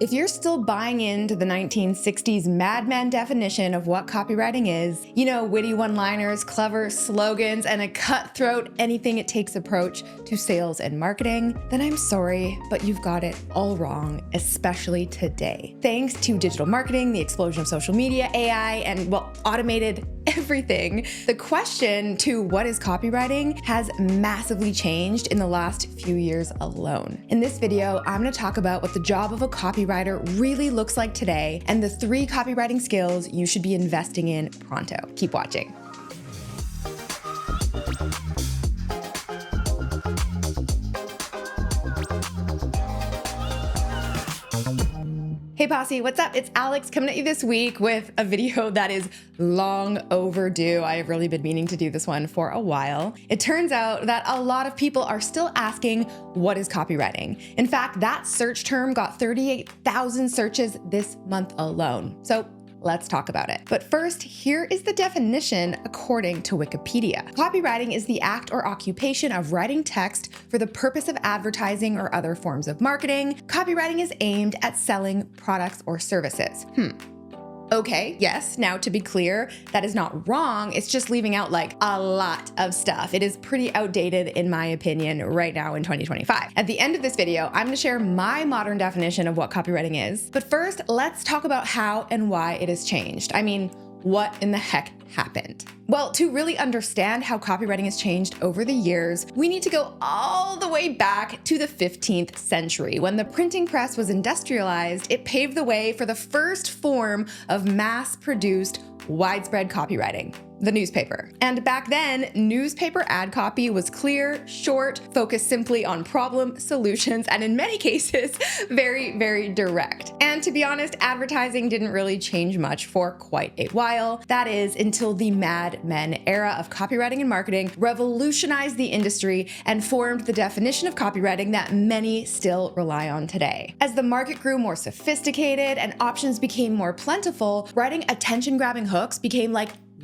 If you're still buying into the 1960s Mad Men definition of what copywriting is, witty one-liners, clever slogans, and a cutthroat anything-it-takes approach to sales and marketing, then I'm sorry, but you've got it all wrong, especially today. Thanks to digital marketing, the explosion of social media, AI, and, automated everything, the question to what is copywriting has massively changed in the last few years alone. In this video, I'm going to talk about what the job of a copywriter really looks like today and the 3 copywriting skills you should be investing in pronto. Keep watching. Hey Posse, what's up? It's Alex coming at you this week with a video that is long overdue. I have really been meaning to do this one for a while. It turns out that a lot of people are still asking, what is copywriting? In fact, that search term got 38,000 searches this month alone. So let's talk about it. But first, here is the definition according to Wikipedia. Copywriting is the act or occupation of writing text for the purpose of advertising or other forms of marketing. Copywriting is aimed at selling products or services. Okay, yes, now to be clear, that is not wrong. It's just leaving out a lot of stuff. It is pretty outdated in my opinion right now in 2025. At the end of this video, I'm gonna share my modern definition of what copywriting is. But first, let's talk about how and why it has changed. I mean, what in the heck happened? Well, to really understand how copywriting has changed over the years, we need to go all the way back to the 15th century. When the printing press was industrialized, it paved the way for the first form of mass-produced widespread copywriting, the newspaper. And back then, newspaper ad copy was clear, short, focused simply on problem solutions, and in many cases, very, very direct. And to be honest, advertising didn't really change much for quite a while. That is, until the Mad Men era of copywriting and marketing revolutionized the industry and formed the definition of copywriting that many still rely on today. As the market grew more sophisticated and options became more plentiful, writing attention-grabbing hooks became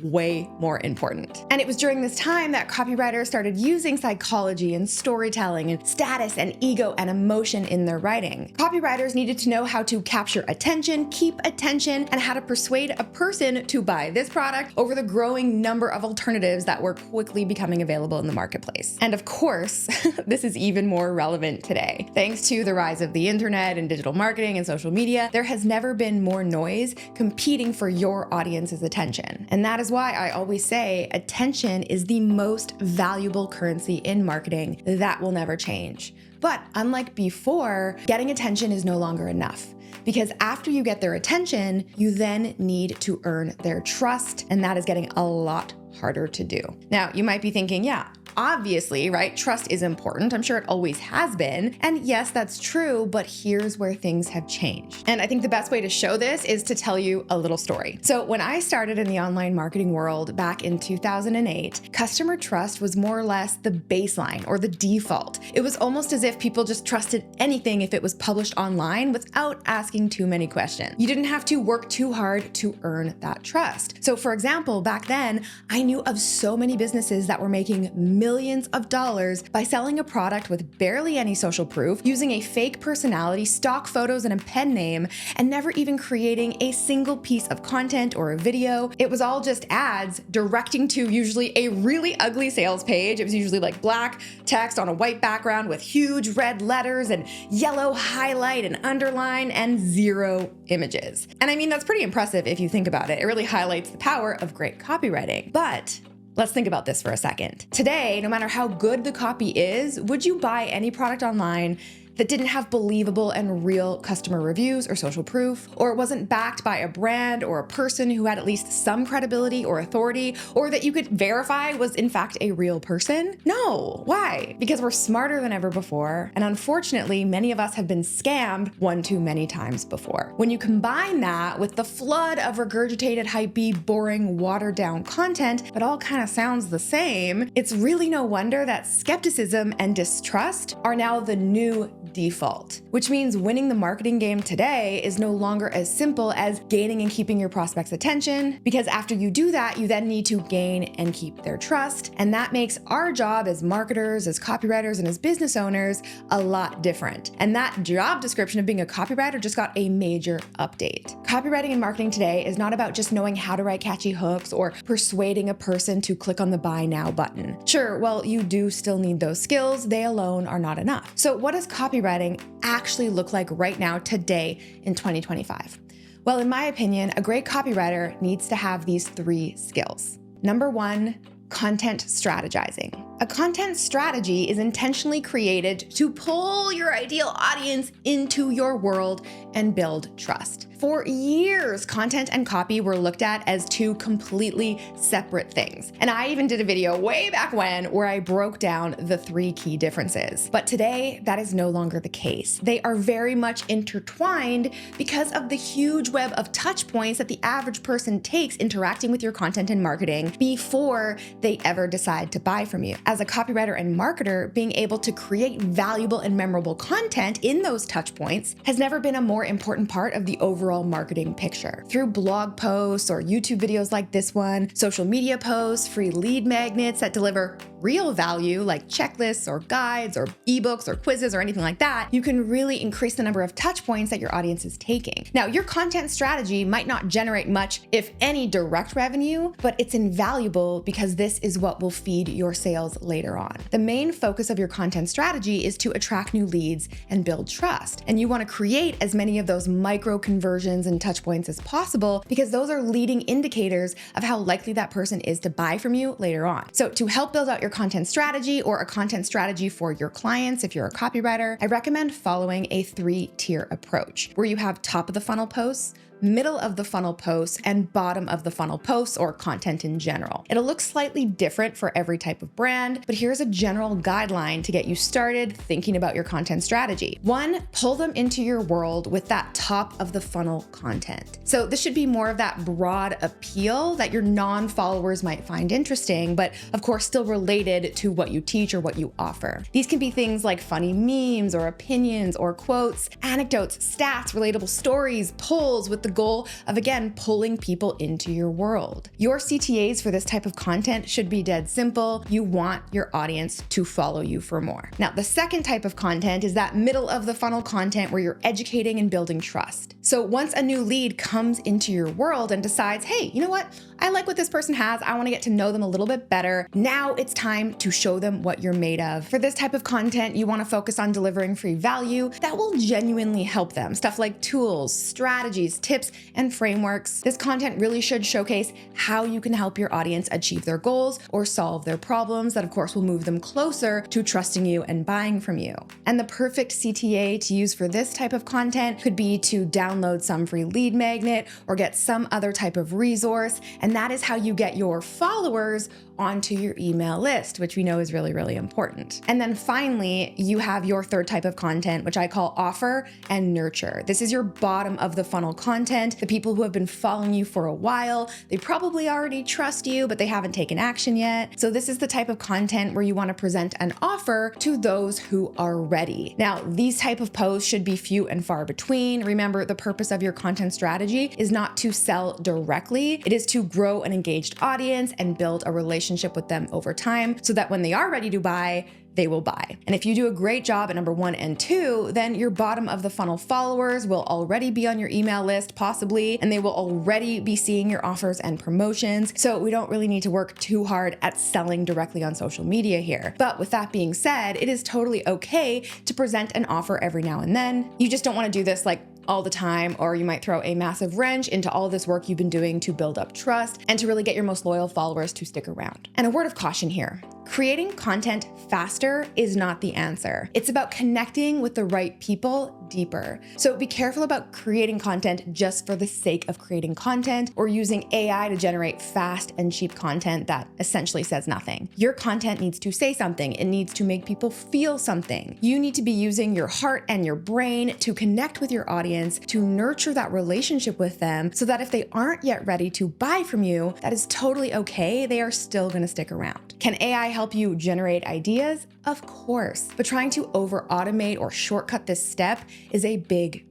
way more important. And it was during this time that copywriters started using psychology and storytelling and status and ego and emotion in their writing. Copywriters needed to know how to capture attention, keep attention, and how to persuade a person to buy this product over the growing number of alternatives that were quickly becoming available in the marketplace. And of course, this is even more relevant today. Thanks to the rise of the internet and digital marketing and social media, there has never been more noise competing for your audience's attention. And that is why I always say attention is the most valuable currency in marketing that will never change. But unlike before, getting attention is no longer enough. Because after you get their attention, you then need to earn their trust, and that is getting a lot harder to do. Now, you might be thinking, yeah, obviously, right? Trust is important. I'm sure it always has been. And yes, that's true, but here's where things have changed. And I think the best way to show this is to tell you a little story. So when I started in the online marketing world back in 2008, customer trust was more or less the baseline or the default. It was almost as if people just trusted anything if it was published online without asking too many questions. You didn't have to work too hard to earn that trust. So for example, back then, I knew of so many businesses that were making millions of dollars by selling a product with barely any social proof, using a fake personality, stock photos, and a pen name, and never even creating a single piece of content or a video. It was all just ads directing to usually a really ugly sales page. It was usually black text on a white background with huge red letters and yellow highlight and underline and 0 images. And I mean, that's pretty impressive if you think about it. It really highlights the power of great copywriting. But let's think about this for a second. Today, no matter how good the copy is, would you buy any product online that didn't have believable and real customer reviews or social proof, or it wasn't backed by a brand or a person who had at least some credibility or authority, or that you could verify was in fact a real person? No. Why? Because we're smarter than ever before, and unfortunately, many of us have been scammed one too many times before. When you combine that with the flood of regurgitated, hypebeast, boring, watered-down content that all kind of sounds the same, it's really no wonder that skepticism and distrust are now the new default, which means winning the marketing game today is no longer as simple as gaining and keeping your prospects' attention, because after you do that, you then need to gain and keep their trust. And that makes our job as marketers, as copywriters, and as business owners a lot different. And that job description of being a copywriter just got a major update. Copywriting and marketing today is not about just knowing how to write catchy hooks or persuading a person to click on the buy now button. Sure, well, you do still need those skills. They alone are not enough. So what does copywriting actually look like right now, today in 2025? Well, in my opinion, a great copywriter needs to have these 3 skills. Number 1, content strategizing. A content strategy is intentionally created to pull your ideal audience into your world and build trust. For years, content and copy were looked at as 2 completely separate things. And I even did a video way back when where I broke down the 3 key differences. But today, that is no longer the case. They are very much intertwined because of the huge web of touch points that the average person takes interacting with your content and marketing before they ever decide to buy from you. As a copywriter and marketer, being able to create valuable and memorable content in those touch points has never been a more important part of the overall marketing picture. Through blog posts or YouTube videos like this one, social media posts, free lead magnets that deliver real value like checklists or guides or ebooks or quizzes or anything like that, you can really increase the number of touch points that your audience is taking. Now, your content strategy might not generate much, if any, direct revenue, but it's invaluable because this is what will feed your sales later on. The main focus of your content strategy is to attract new leads and build trust. And you want to create as many of those micro conversions and touch points as possible because those are leading indicators of how likely that person is to buy from you later on. So to help build out your content strategy or a content strategy for your clients, if you're a copywriter, I recommend following a 3-tier approach where you have top of the funnel posts, middle of the funnel posts, and bottom of the funnel posts or content in general. It'll look slightly different for every type of brand, but here's a general guideline to get you started thinking about your content strategy. 1, pull them into your world with that top of the funnel content. So this should be more of that broad appeal that your non-followers might find interesting, but of course still related to what you teach or what you offer. These can be things like funny memes or opinions or quotes, anecdotes, stats, relatable stories, polls with the goal of, again, pulling people into your world. Your CTAs for this type of content should be dead simple. You want your audience to follow you for more. Now, the second type of content is that middle of the funnel content where you're educating and building trust. So once a new lead comes into your world and decides, hey, you know what? I like what this person has. I want to get to know them a little bit better. Now it's time to show them what you're made of. For this type of content, you want to focus on delivering free value that will genuinely help them. Stuff like tools, strategies, tips, and frameworks. This content really should showcase how you can help your audience achieve their goals or solve their problems that, of course, will move them closer to trusting you and buying from you. And the perfect CTA to use for this type of content could be to download some free lead magnet or get some other type of resource. And that is how you get your followers onto your email list, which we know is really, really important. And then finally, you have your third type of content, which I call offer and nurture. This is your bottom of the funnel content, the people who have been following you for a while. They probably already trust you, but they haven't taken action yet. So this is the type of content where you want to present an offer to those who are ready. Now, these type of posts should be few and far between. Remember, the purpose of your content strategy is not to sell directly. It is to grow an engaged audience and build a relationship with them over time so that when they are ready to buy, they will buy. And if you do a great job at number 1 and 2, then your bottom of the funnel followers will already be on your email list, possibly, and they will already be seeing your offers and promotions. So we don't really need to work too hard at selling directly on social media here. But with that being said, it is totally okay to present an offer every now and then. You just don't want to do this like all the time, or you might throw a massive wrench into all this work you've been doing to build up trust and to really get your most loyal followers to stick around. And a word of caution here. Creating content faster is not the answer. It's about connecting with the right people deeper. So be careful about creating content just for the sake of creating content or using AI to generate fast and cheap content that essentially says nothing. Your content needs to say something. It needs to make people feel something. You need to be using your heart and your brain to connect with your audience, to nurture that relationship with them so that if they aren't yet ready to buy from you, that is totally okay. They are still going to stick around. Can AI help you generate ideas? Of course, but trying to over-automate or shortcut this step is a big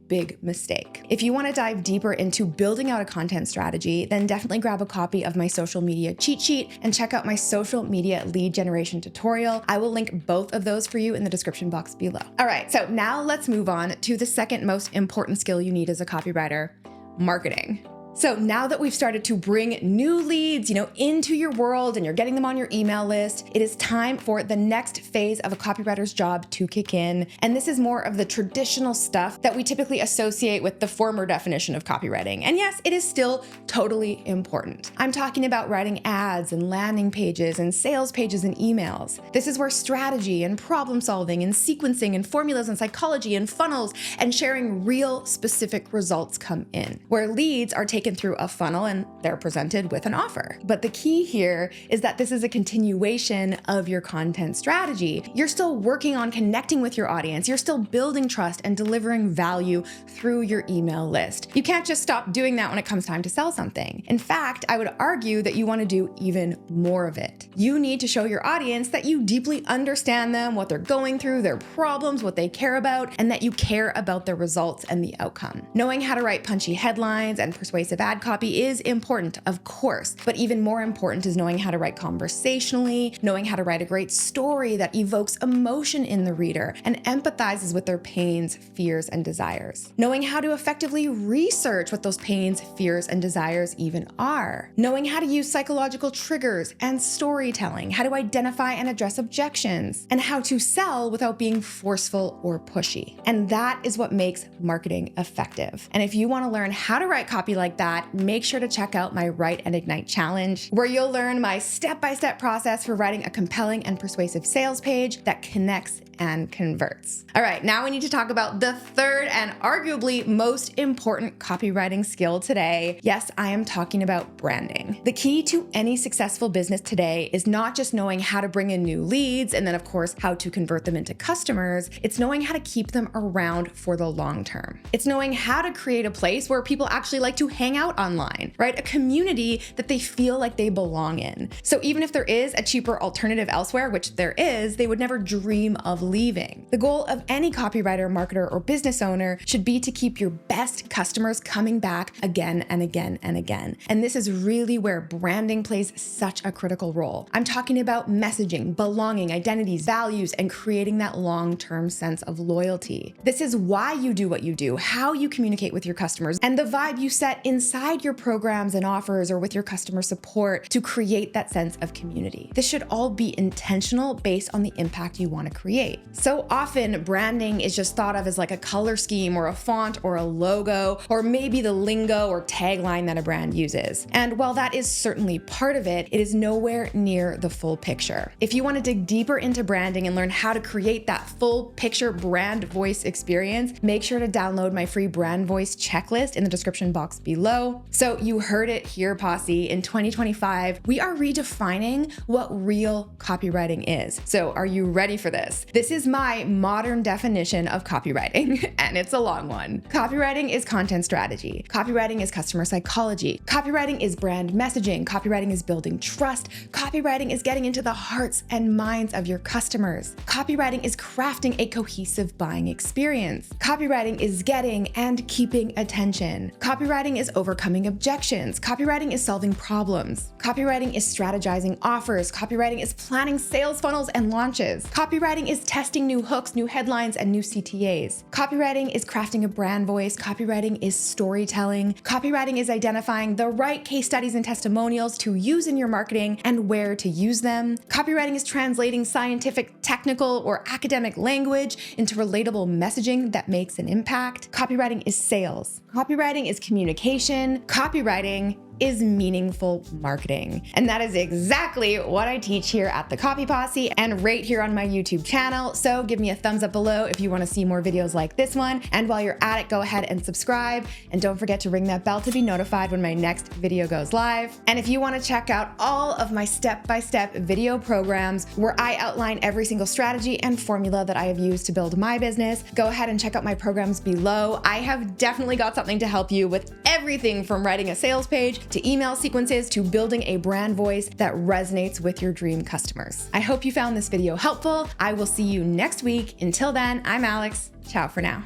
mistake. If you want to dive deeper into building out a content strategy, then definitely grab a copy of my social media cheat sheet and check out my social media lead generation tutorial. I will link both of those for you in the description box below. All right, so now let's move on to the second most important skill you need as a copywriter: marketing. So now that we've started to bring new leads, into your world and you're getting them on your email list, it is time for the next phase of a copywriter's job to kick in. And this is more of the traditional stuff that we typically associate with the former definition of copywriting. And yes, it is still totally important. I'm talking about writing ads and landing pages and sales pages and emails. This is where strategy and problem solving and sequencing and formulas and psychology and funnels and sharing real specific results come in, where leads are taken through a funnel and they're presented with an offer. But the key here is that this is a continuation of your content strategy. You're still working on connecting with your audience. You're still building trust and delivering value through your email list. You can't just stop doing that when it comes time to sell something. In fact, I would argue that you want to do even more of it. You need to show your audience that you deeply understand them, what they're going through, their problems, what they care about, and that you care about their results and the outcome. Knowing how to write punchy headlines and persuasive ad copy is important, of course, but even more important is knowing how to write conversationally, knowing how to write a great story that evokes emotion in the reader and empathizes with their pains, fears, and desires. Knowing how to effectively research what those pains, fears, and desires even are. Knowing how to use psychological triggers and storytelling, how to identify and address objections, and how to sell without being forceful or pushy. And that is what makes marketing effective. And if you want to learn how to write copy like that, make sure to check out my Write and Ignite challenge, where you'll learn my step-by-step process for writing a compelling and persuasive sales page that connects and converts. All right, now we need to talk about the third and arguably most important copywriting skill today. Yes, I am talking about branding. The key to any successful business today is not just knowing how to bring in new leads and then, of course, how to convert them into customers. It's knowing how to keep them around for the long term. It's knowing how to create a place where people actually like to hang out online, right? A community that they feel like they belong in. So even if there is a cheaper alternative elsewhere, which there is, they would never dream of leaving. The goal of any copywriter, marketer, or business owner should be to keep your best customers coming back again and again and again. And this is really where branding plays such a critical role. I'm talking about messaging, belonging, identities, values, and creating that long-term sense of loyalty. This is why you do what you do, how you communicate with your customers, and the vibe you set inside your programs and offers or with your customer support to create that sense of community. This should all be intentional based on the impact you want to create. So often branding is just thought of as like a color scheme or a font or a logo, or maybe the lingo or tagline that a brand uses. And while that is certainly part of it, it is nowhere near the full picture. If you want to dig deeper into branding and learn how to create that full picture brand voice experience, make sure to download my free brand voice checklist in the description box below. So you heard it here, Posse. In 2025, we are redefining what real copywriting is. So are you ready for this? This is my modern definition of copywriting, and it's a long one. Copywriting is content strategy. Copywriting is customer psychology. Copywriting is brand messaging. Copywriting is building trust. Copywriting is getting into the hearts and minds of your customers. Copywriting is crafting a cohesive buying experience. Copywriting is getting and keeping attention. Copywriting is overcoming objections. Copywriting is solving problems. Copywriting is strategizing offers. Copywriting is planning sales funnels and launches. Copywriting is testing new hooks, new headlines, and new CTAs. Copywriting is crafting a brand voice. Copywriting is storytelling. Copywriting is identifying the right case studies and testimonials to use in your marketing and where to use them. Copywriting is translating scientific, technical, or academic language into relatable messaging that makes an impact. Copywriting is sales. Copywriting is communication. Copywriting is meaningful marketing. And that is exactly what I teach here at the Copy Posse and right here on my YouTube channel. So give me a thumbs up below if you want to see more videos like this one. And while you're at it, go ahead and subscribe. And don't forget to ring that bell to be notified when my next video goes live. And if you want to check out all of my step-by-step video programs where I outline every single strategy and formula that I have used to build my business, go ahead and check out my programs below. I have definitely got something to help you with everything from writing a sales page to email sequences, to building a brand voice that resonates with your dream customers. I hope you found this video helpful. I will see you next week. Until then, I'm Alex. Ciao for now.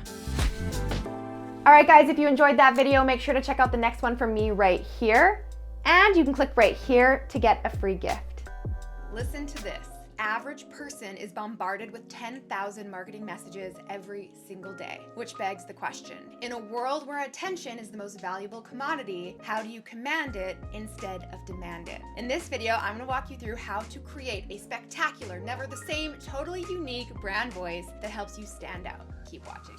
All right, guys, if you enjoyed that video, make sure to check out the next one from me right here. And you can click right here to get a free gift. Listen to this. Average person is bombarded with 10,000 marketing messages every single day, which begs the question, in a world where attention is the most valuable commodity, how do you command it instead of demand it? In this video, I'm going to walk you through how to create a spectacular, never the same, totally unique brand voice that helps you stand out. Keep watching.